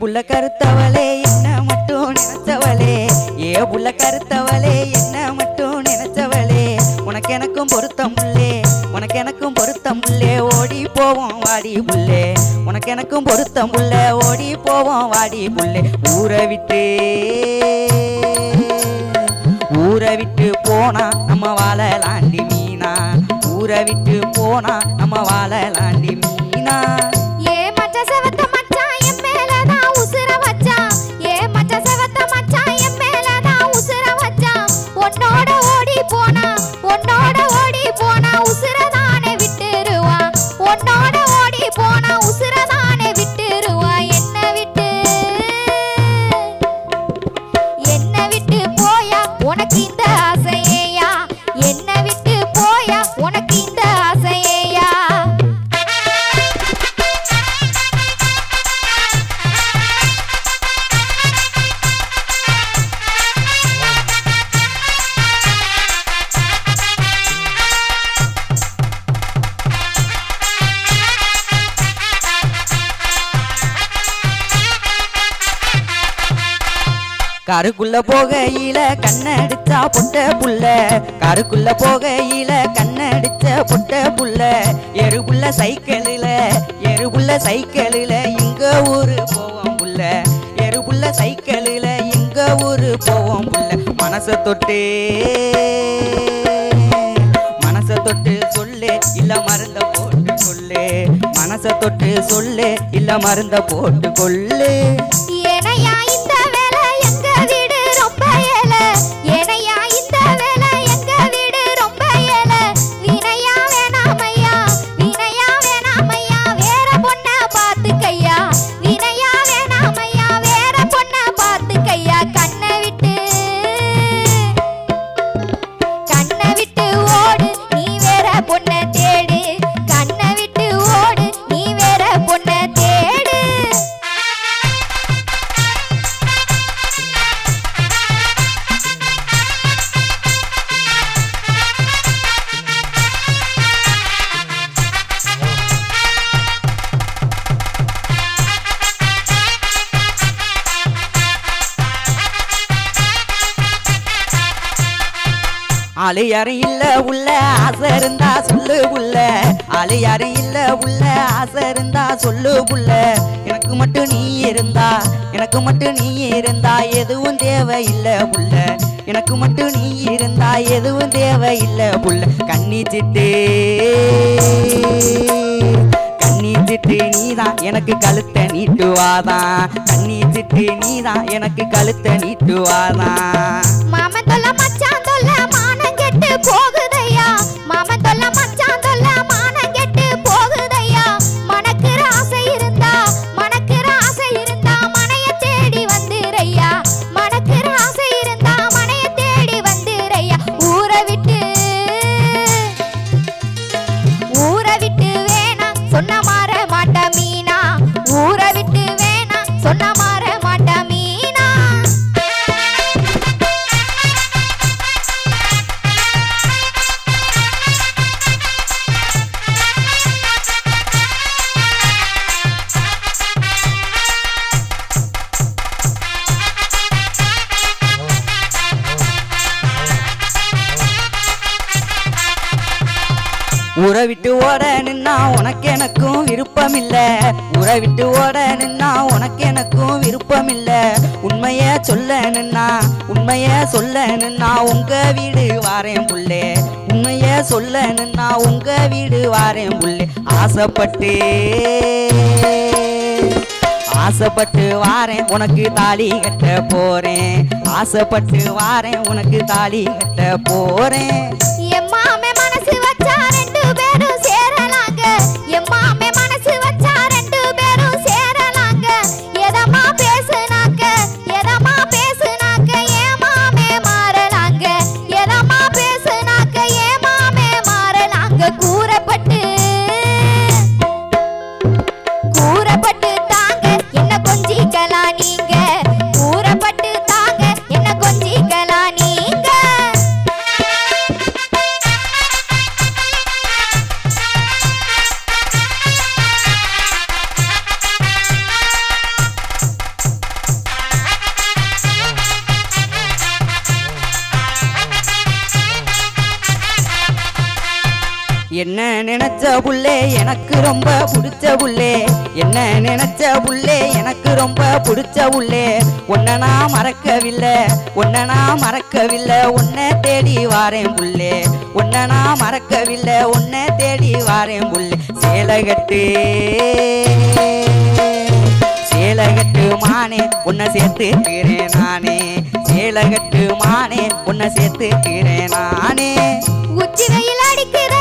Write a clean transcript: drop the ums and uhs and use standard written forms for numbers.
புள்ள கருத்தவளே என்ன மட்டும் நினைச்சவளே, ஏ புள்ள கருத்தவளே என்ன மட்டும் நினைச்சவளே, உனக்கு எனக்கும் பொருத்தம் புள்ளே, உனக்கு எனக்கும் பொருத்தம் புள்ளே, ஓடி போவோம் வாடி புள்ளே, உனக்கு எனக்கும் பொருத்தம் புள்ளே, ஓடி போவோம் வாடி புள்ளே. ஊரை விட்டு போனா நம்ம வாழலாண்டி மீனா, ஊரை விட்டு போனா நம்ம வாழலாண்டி மீனா. ஏ மச்ச செவத்த மச்சான் என் மேலதான் உசுர வச்சான், ஏ மச்ச செவத்த மச்சான் என் மேலதான் உசுர வச்சான், உன்னோட ஓடி போனா உன்னோட ஓடி போனா உசுரதானே விட்டுருவான், உன்னோட ஓடி போனா உசுரதானே விட்டுருவான். என்ன விட்டு போயா உனக்கு இந்த ஆசையா, என்ன விட்டு போயா உனக்கு இந்த ஆசையா. காருக்குள்ள போகையில கண்ணடிச்சா பொட்ட புள்ள, காருக்குள்ள போகையில கண்ணடிச்ச பொட்ட புள்ள, எருபுள்ள சைக்கிளில இங்க ஊரு போவோம் புள்ள, எருபுள்ள சைக்கிளில இங்க ஊரு போவோம் புள்ள. மனச தொட்டு சொல்லு இல்ல மருந்த போட்டு கொள்ளு, மனச தொட்டு சொல்லு இல்ல மருந்த போட்டு கொள்ளு. ஏனையா இந்த வேலை எங்க வீடு ரொம்ப ஏழை, ஏனையா இந்த வேலை எங்க வீடு ரொம்ப ஏழை, வினையா வேணாமையா வினையா வேணாமையா வேற பொண்ண பாத்துக்கையா, வினையா வேணாமையா வேற பொண்ண பாத்துக்கையா. கண்ணை விட்டு ஓடு நீ வேற பொண்ண தேடு, கண்ணை விட்டு ஓடு நீ வேற பொண்ண தேடு. ஆளு யாரும் இல்ல உள்ள ஆசை இருந்தா சொல்லு புள்ள, ஆளு யாரும் இல்ல உள்ள ஆசை இருந்தா சொல்லு புள்ள, எனக்கு மட்டும் நீ இருந்தா எதுவும் தேவையில்லை புள்ள, எனக்கு மட்டும் நீ இருந்தா எதுவும் தேவையில்லை புள்ள. கண்ணி சிட்டு நீதான் எனக்கு கழுத்த நீட்டுவாதான், கண்ணி சிட்டு நீதான் எனக்கு கழுத்த நீட்டுவாதான். மாமன் தொல்ல மச்சான் தொல்ல மானம் கெட்டு போகுதையா, மாமன் தொல்ல மச்சான் தொல்ல மானம் கெட்டு போகுதையா, மனக்குற ஆசை இருந்தா மனைய தேடி வந்துரையா, மனக்குற ஆசை இருந்தா மனைய தேடி வந்துரையா. ஊரை விட்டு வேணா சொன்ன மாற மாட்ட மீனா, ஊரை விட்டு வேணா சொன்ன மாற மாட்ட மீனா. ஊரை விட்டு ஓட நின்னா உனக்கு எனக்கும் விருப்பம் இல்ல, ஊரை விட்டு ஓட நின்னா உனக்கு எனக்கும் விருப்பம் இல்ல, உண்மைய சொல்ல நின்னா உங்க வீடு வாரேன் புள்ளே, உண்மைய சொல்ல நின்னா உங்க வீடு வாரேன் புள்ளே. ஆசைப்பட்டு வாரேன் உனக்கு தாலி கட்ட போறேன், ஆசைப்பட்டு வாரேன் உனக்கு தாலி கட்ட போறேன். எம்மாமே மனசு வச்சா ரெண்டு பேரும் சேரலாங்க, எம்மாமே மனசு வச்சா ரெண்டு பேரும் சேரலாங்க, எதமா பேசுனாக்க ஏமாமே மாறலாங்க, எதமா பேசுனாக்க ஏமாமே மாறலாங்க. கூறப்பட்டு தாங்க என்ன கொஞ்சிக்கலாம் நீங்க, கூறப்பட்டு தாங்க என்ன கொஞ்சிக்கலாம் நீங்க. என்ன நினைச்ச புள்ளே எனக்கு ரொம்ப பிடிச்ச புள்ளே என்ன நினைச்ச புள்ளே எனக்கு ரொம்ப பிடிச்ச புள்ளே உன்னை நான் மறக்கவில்லை உன்னை நான் மறக்கவில்லை உன்னை தேடி வாரேன் புள்ளே உன்னை நான் மறக்கவில்லை உன்னை தேடி வாரேன் புள்ளே சேலகட்டு சேலகட்டு மானே உன்னை சேர்த்துக்கிறேன் நானே சேலகட்டு மானே உன்னை சேர்த்துக்கிறேன் நானே உச்சி வெயில் அடிக்குதே